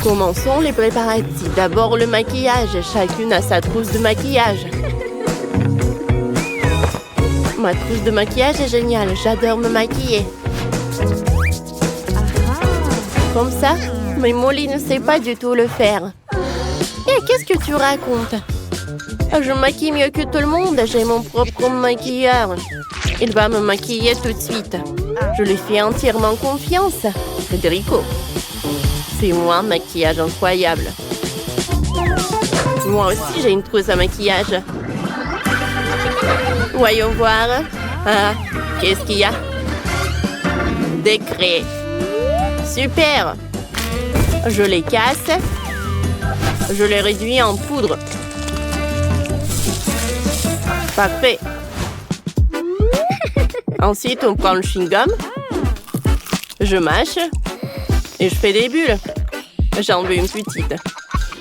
Commençons les préparatifs. D'abord le maquillage. Chacune a sa trousse de maquillage. Ma trousse de maquillage est géniale. J'adore me maquiller. Comme ça, mais Molly ne sait pas du tout le faire. Et qu'est-ce que tu racontes? Je maquille mieux que tout le monde. J'ai mon propre maquilleur. Il va me maquiller tout de suite. Je lui fais entièrement confiance. Federico. C'est moi, maquillage incroyable. Moi aussi, j'ai une trousse à maquillage. Voyons voir. Ah, qu'est-ce qu'il y a? Des craies. Super. Je les casse. Je les réduis en poudre. Parfait. Ensuite, on prend le chewing-gum. Je mâche. Et je fais des bulles. J'en veux une petite.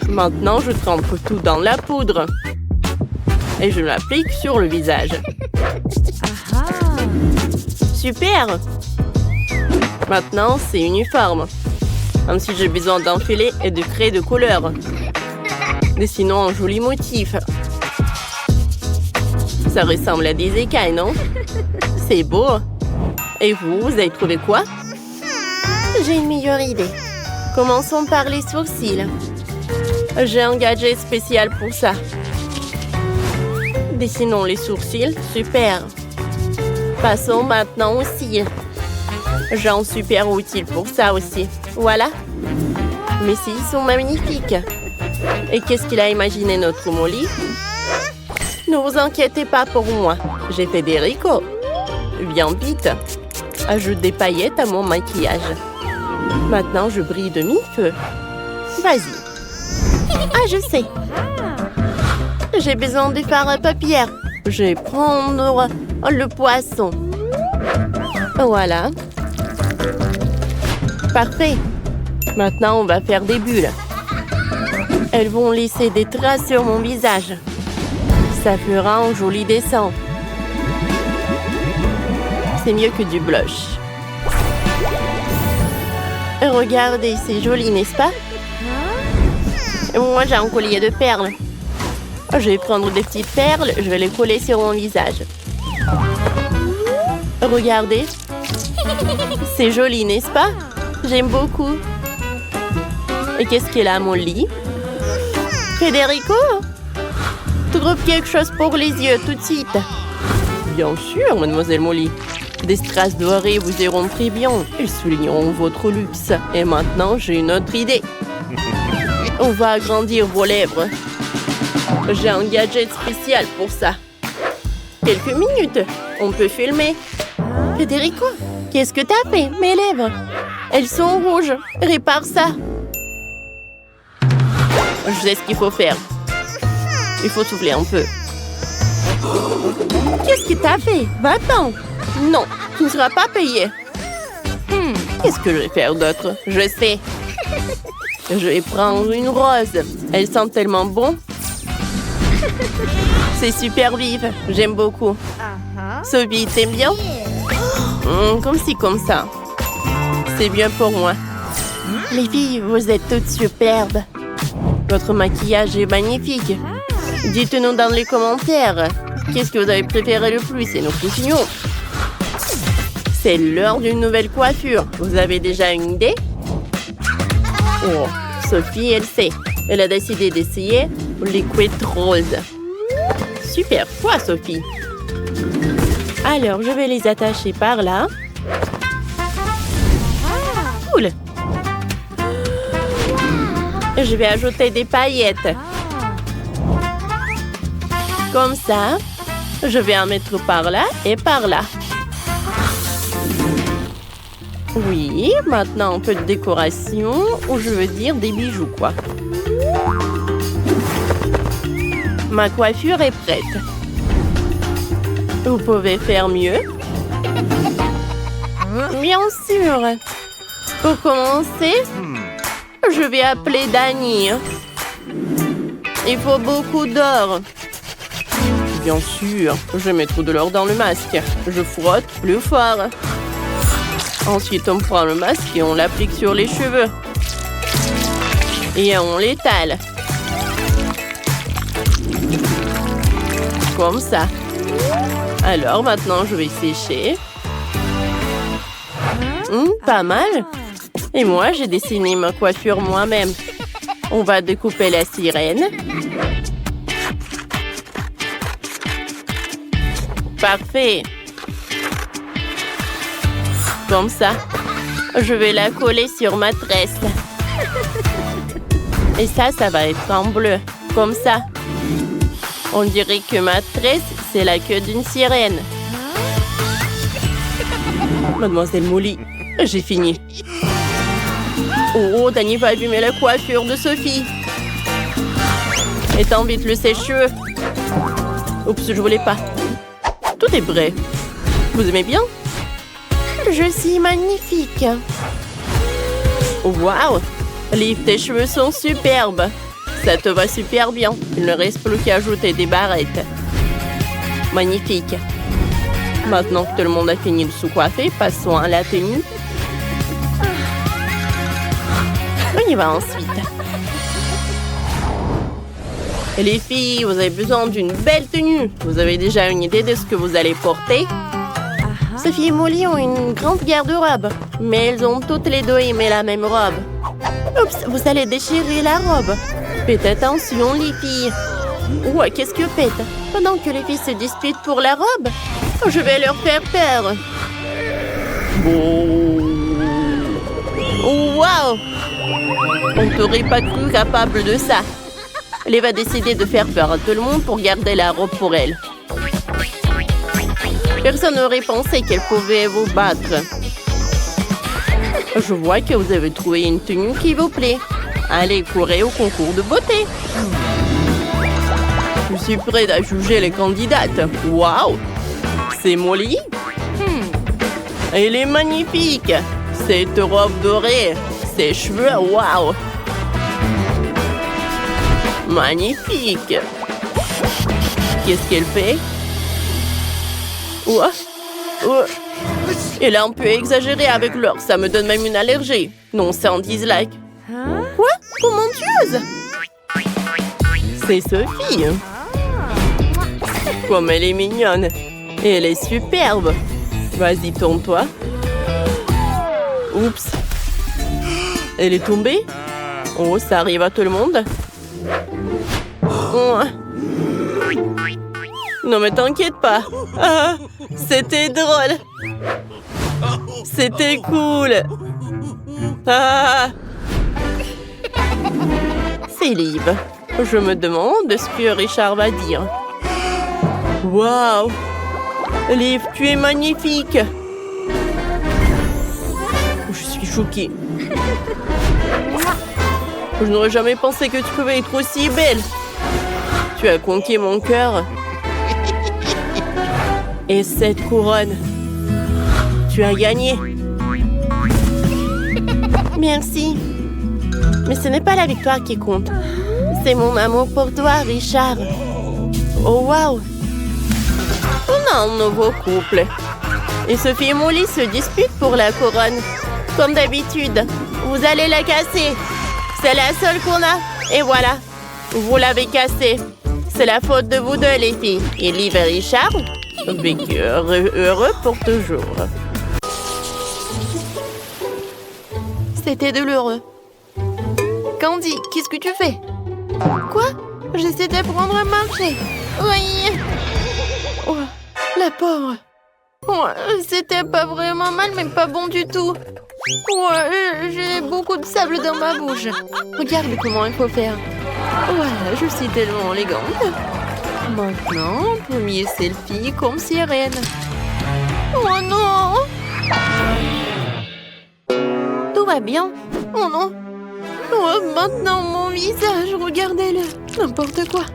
Maintenant, je trempe tout dans la poudre. Et je l'applique sur le visage. Super! Maintenant, c'est uniforme. Ensuite, j'ai besoin d'un filet et de craie de couleur. Dessinons un joli motif. Ça ressemble à des écailles, non? C'est beau. Et vous avez trouvé quoi? J'ai une meilleure idée. Commençons par les sourcils. J'ai un gadget spécial pour ça. Dessinons les sourcils. Super. Passons maintenant aux cils. J'ai un super outil pour ça aussi. Voilà. Mes cils sont magnifiques. Et qu'est-ce qu'il a imaginé notre Molly? Ne vous inquiétez pas pour moi. J'ai Federico. Viens vite. Ajoute des paillettes à mon maquillage. Maintenant, je brille de mille feux. Vas-y. Ah, je sais. J'ai besoin de fard à paupières. Je vais prendre le poisson. Voilà. Parfait. Maintenant, on va faire des bulles. Elles vont laisser des traces sur mon visage. Ça fera un joli dessin. C'est mieux que du blush. Regardez, c'est joli, n'est-ce pas? Moi, j'ai un collier de perles. Je vais prendre des petites perles, je vais les coller sur mon visage. Regardez. C'est joli, n'est-ce pas? J'aime beaucoup. Et qu'est-ce qu'elle a, Molly? Federico? Trouve quelque chose pour les yeux, tout de suite. Bien sûr, mademoiselle Molly. Des strass dorées vous iront très bien. Ils souligneront votre luxe. Et maintenant, j'ai une autre idée. On va agrandir vos lèvres. J'ai un gadget spécial pour ça. Quelques minutes. On peut filmer. Federico, qu'est-ce que t'as fait? Mes lèvres. Elles sont rouges. Répare ça. Je sais ce qu'il faut faire. Il faut souffler un peu. Qu'est-ce que t'as fait? Va-t'en. Non, tu ne seras pas payé. Qu'est-ce que je vais faire d'autre? Je sais. Je vais prendre une rose. Elle sent tellement bon. C'est super vive. J'aime beaucoup. Sophie, t'aimes bien? Comme ci, comme ça. C'est bien pour moi. Les filles, vous êtes toutes superbes. Votre maquillage est magnifique. Dites-nous dans les commentaires. Qu'est-ce que vous avez préféré le plus et nous continuons. C'est l'heure d'une nouvelle coiffure. Vous avez déjà une idée? Oh, Sophie, elle sait. Elle a décidé d'essayer Liquid Rose. Super, toi, Sophie. Alors, je vais les attacher par là. Cool. Je vais ajouter des paillettes. Comme ça. Je vais en mettre par là et par là. Oui, maintenant un peu de décoration, ou je veux dire des bijoux, quoi. Ma coiffure est prête. Vous pouvez faire mieux? Bien sûr. Pour commencer, je vais appeler Dani. Il faut beaucoup d'or. Bien sûr, je vais mettre de l'or dans le masque. Je frotte plus fort. Ensuite, on prend le masque et on l'applique sur les cheveux. Et on l'étale. Comme ça. Alors maintenant, je vais sécher. Pas mal. Et moi, j'ai dessiné ma coiffure moi-même. On va découper la sirène. Parfait. Comme ça. Je vais la coller sur ma tresse. Et ça va être en bleu. Comme ça. On dirait que ma tresse, c'est la queue d'une sirène. Mademoiselle Molly, j'ai fini. Oh, Danny va abîmer la coiffure de Sophie. Étends vite le sèche-cheveux. Oups, je voulais pas. Tout est prêt. Vous aimez bien? Je suis magnifique. Waouh! Liv, tes cheveux sont superbes. Ça te va super bien. Il ne reste plus qu'à ajouter des barrettes. Magnifique. Maintenant que tout le monde a fini de se coiffer, passons à la tenue. On y va ensuite. Et les filles, vous avez besoin d'une belle tenue. Vous avez déjà une idée de ce que vous allez porter? Sophie et Molly ont une grande garde-robe, mais elles ont toutes les deux aimé la même robe. Oups, vous allez déchirer la robe. Faites attention, les filles. Ouais, qu'est-ce que faites? Pendant que les filles se disputent pour la robe, je vais leur faire peur. Oh, wow! On ne t'aurait pas cru capable de ça. Elle va décider de faire peur à tout le monde pour garder la robe pour elle. Personne n'aurait pensé qu'elle pouvait vous battre. Je vois que vous avez trouvé une tenue qui vous plaît. Allez, courez au concours de beauté. Je suis prête à juger les candidates. Waouh! C'est Molly? Elle est magnifique. Cette robe dorée, ses cheveux, waouh! Magnifique. Qu'est-ce qu'elle fait? Elle a un peu exagéré avec l'or. Ça me donne même une allergie. Non, c'est un dislike. Quoi? Comment tueuse? C'est Sophie. Comme elle est mignonne. Et elle est superbe. Vas-y, tourne-toi. Oups. Elle est tombée? Oh, ça arrive à tout le monde. Oh. Non, mais t'inquiète pas. Ah, c'était drôle. C'était cool. Ah. C'est Liv. Je me demande ce que Richard va dire. Waouh! Liv, tu es magnifique. Je suis choquée. Je n'aurais jamais pensé que tu pouvais être aussi belle. Tu as conquis mon cœur. Et cette couronne, tu as gagné. Merci. Mais ce n'est pas la victoire qui compte. C'est mon amour pour toi, Richard. Oh, waouh! On a un nouveau couple. Et Sophie et Molly se disputent pour la couronne. Comme d'habitude, vous allez la casser. C'est la seule qu'on a. Et voilà, vous l'avez cassée. C'est la faute de vous deux, les filles. Et Liv et Richard, heureux pour toujours. C'était douloureux. Candy, qu'est-ce que tu fais? Quoi? J'essaie d'apprendre à marcher. Oui. Oh, la pauvre. Oh, c'était pas vraiment mal, mais pas bon du tout. Ouais, j'ai beaucoup de sable dans ma bouche. Regarde comment il faut faire. Voilà, je suis tellement élégante. Maintenant, premier selfie comme sirène. Oh non! Tout va bien. Oh non! Oh, maintenant mon visage, regardez-le. N'importe quoi.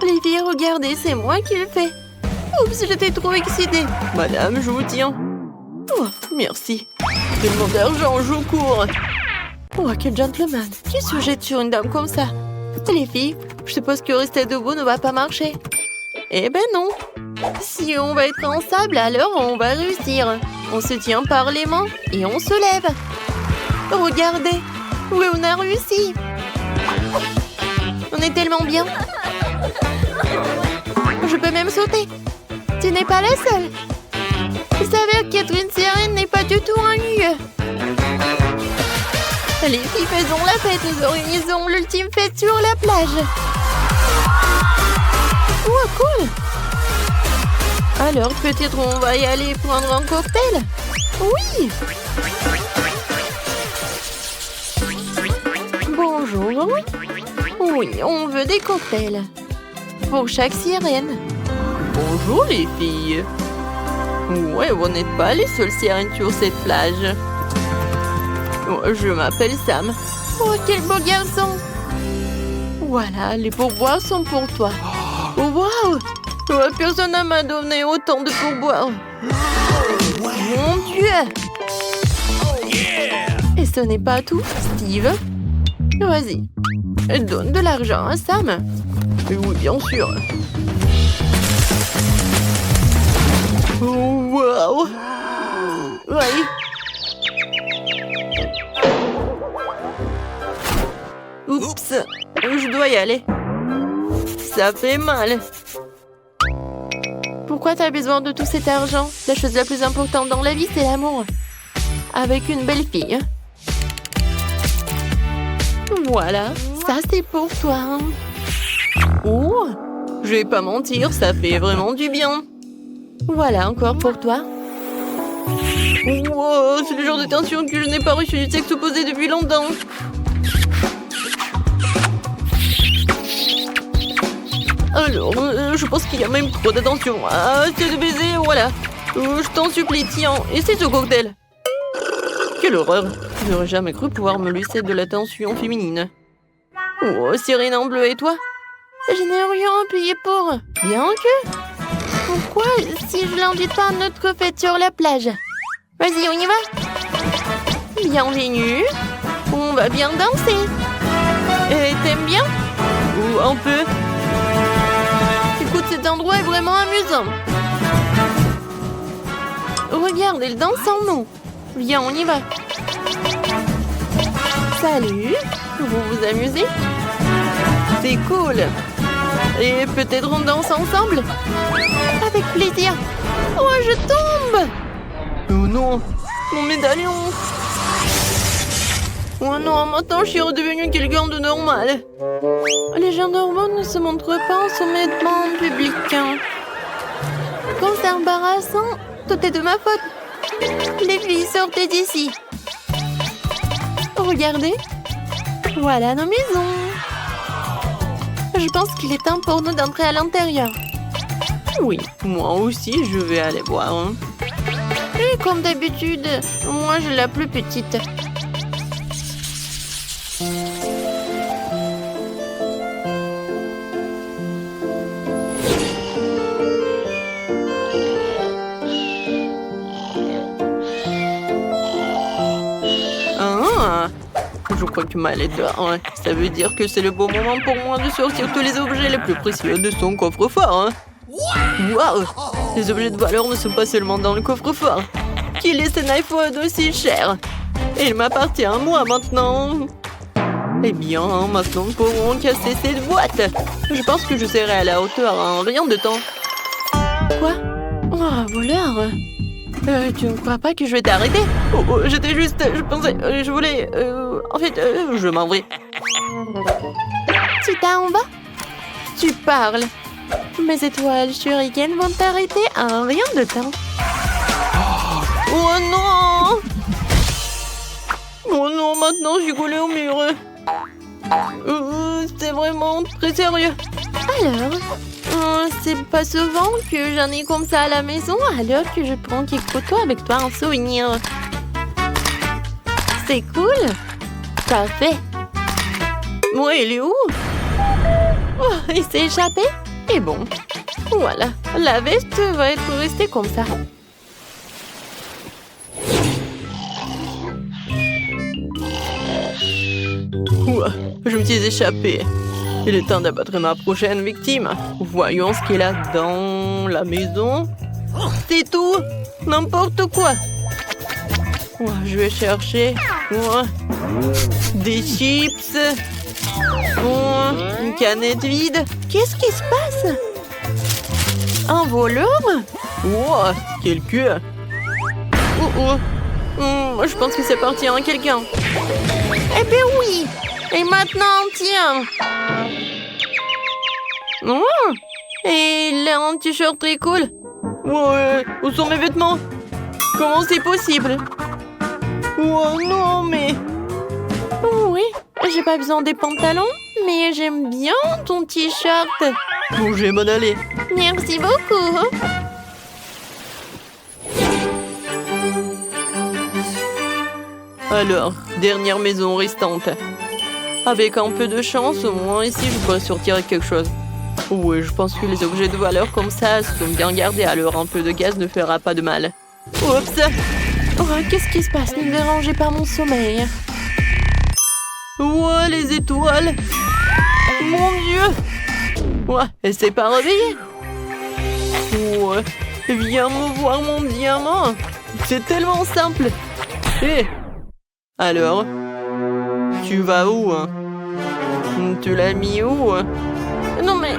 Les filles, regardez, c'est moi qui le fais. Oups, j'étais trop excitée. Madame, je vous tiens. Oh, merci. Tellement d'argent, je cours. Oh, quel gentleman. Qui se jette sur une dame comme ça? Les filles, je suppose que rester debout ne va pas marcher. Eh ben non. Si on va être en sable, alors on va réussir. On se tient par les mains et on se lève. Regardez, Oui, on a réussi. On est tellement bien. Je peux même sauter. Tu n'es pas la seule. Vous savez qu'être une sirène n'est pas du tout un lieu. Les filles, faisons la fête. Nous organisons l'ultime fête sur la plage. Oh, cool. Alors, peut-être on va y aller prendre un cocktail? Oui. Bonjour. Oui, on veut des cocktails. Pour chaque sirène. Bonjour les filles. Ouais, vous n'êtes pas les seules sirènes sur cette plage. Je m'appelle Sam. Oh, quel beau garçon. Voilà, les pourboires sont pour toi. Oh, wow. Personne ne m'a donné autant de pourboires. Mon Dieu. Et ce n'est pas tout, Steve. Vas-y, donne de l'argent à Sam. Oui, bien sûr. Oh, wow. Oui. Oups, je dois y aller. Ça fait mal. Pourquoi t'as besoin de tout cet argent? La chose la plus importante dans la vie, c'est l'amour. Avec une belle fille. Voilà, ça c'est pour toi. Oh, je vais pas mentir, ça fait vraiment du bien. Voilà, encore pour toi. Wow, c'est le genre de tension que je n'ai pas reçu du sexe opposé depuis longtemps. Alors, je pense qu'il y a même trop d'attention. C'est de baiser, voilà. Je t'en supplie, tiens, essaie ce cocktail. Quelle horreur. Je n'aurais jamais cru pouvoir me laisser de l'attention féminine. Oh, sirène en bleu, et toi? Je n'ai rien payé pour. Bien que... Pourquoi si je l'invite pas à notre fête sur la plage? Vas-y, on y va. Bienvenue. On va bien danser. Et t'aimes bien? Ou un peu. Écoute, cet endroit est vraiment amusant. Regarde, elle danse en nous. Viens, on y va. Salut. Vous vous amusez? C'est cool. Et peut-être on danse ensemble? Avec plaisir. Oh, je tombe. Oh non, mon médaillon. Oh non, maintenant je suis redevenue quelqu'un de normal. Les gens normaux ne se montrent pas en soumettement en public. Quand c'est embarrassant, tout est de ma faute. Les filles, sortez d'ici. Regardez. Voilà nos maisons. Je pense qu'il est temps pour nous d'entrer à l'intérieur. Oui, moi aussi, je vais aller voir. Et comme d'habitude, moi, je suis la plus petite. Je crois que Mal est dehors. Ça veut dire que c'est le bon moment pour moi de sortir tous les objets les plus précieux de son coffre-fort. Waouh! Les objets de valeur ne sont pas seulement dans le coffre-fort. Qui laisse un iPhone aussi cher? Il m'appartient à moi maintenant. Eh bien, maintenant nous pourrons casser cette boîte. Je pense que je serai à la hauteur en rien de temps. Quoi? Oh, voleur! Tu ne crois pas que je vais t'arrêter? Oh, j'étais juste... Je pensais... je voulais... en fait, je m'en vais. Tu t'en vas? Tu parles. Mes étoiles shuriken vont t'arrêter en rien de temps. Oh non! Oh non, maintenant je suis collée au mur. C'est vraiment très sérieux. Alors, c'est pas souvent que j'en ai comme ça à la maison, alors que je prends quelques photos avec toi en souvenir. C'est cool. Parfait. Moi, il est où? Oh, il s'est échappé? Et bon, voilà. La veste va être restée comme ça. Ouah, je me suis échappée. Il est temps d'abattre ma prochaine victime. Voyons ce qu'il a dans la maison. C'est tout. N'importe quoi. Je vais chercher des chips. Une canette vide. Qu'est-ce qui se passe? Un voleur? Quel queue. Je pense que ça appartient à quelqu'un. Eh ben oui. Et maintenant, tiens. Et il a un t-shirt très cool. Où sont mes vêtements? Comment c'est possible? Non, mais... Oui, j'ai pas besoin des pantalons, mais j'aime bien ton t-shirt. Bon, je vais m'en aller. Merci beaucoup. Alors, dernière maison restante. Avec un peu de chance, au moins ici, je pourrais sortir avec quelque chose. Oui, je pense que les objets de valeur comme ça sont bien gardés, alors un peu de gaz ne fera pas de mal. Oups! Qu'est-ce qui se passe? Ne me dérangez pas mon sommeil. Les étoiles! Mon Dieu! Elle s'est pas réveillée. Viens me voir mon diamant. C'est tellement simple. Alors? Tu vas où? Tu l'as mis où? Non mais...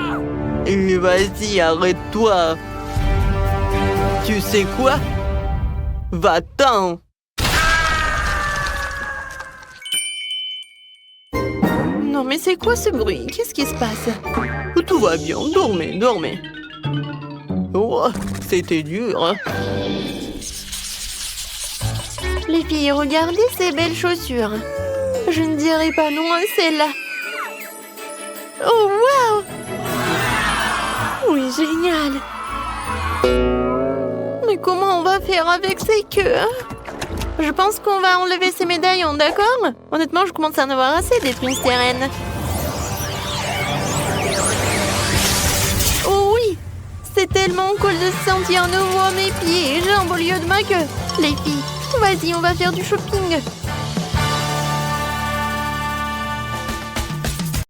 Vas-y, arrête-toi. Tu sais quoi? Va-t'en. Non mais c'est quoi ce bruit? Qu'est-ce qui se passe? Tout va bien, dormez. C'était dur. Les filles, regardez ces belles chaussures. Je ne dirai pas non à celle-là. Waouh! Oui, génial. Mais comment on va faire avec ces queues? Je pense qu'on va enlever ces médaillons, d'accord? Honnêtement, je commence à en avoir assez des princesses reines. Oh oui! C'est tellement cool de se sentir nouveau à mes pieds et jambes au lieu de ma queue. Les filles, vas-y, on va faire du shopping.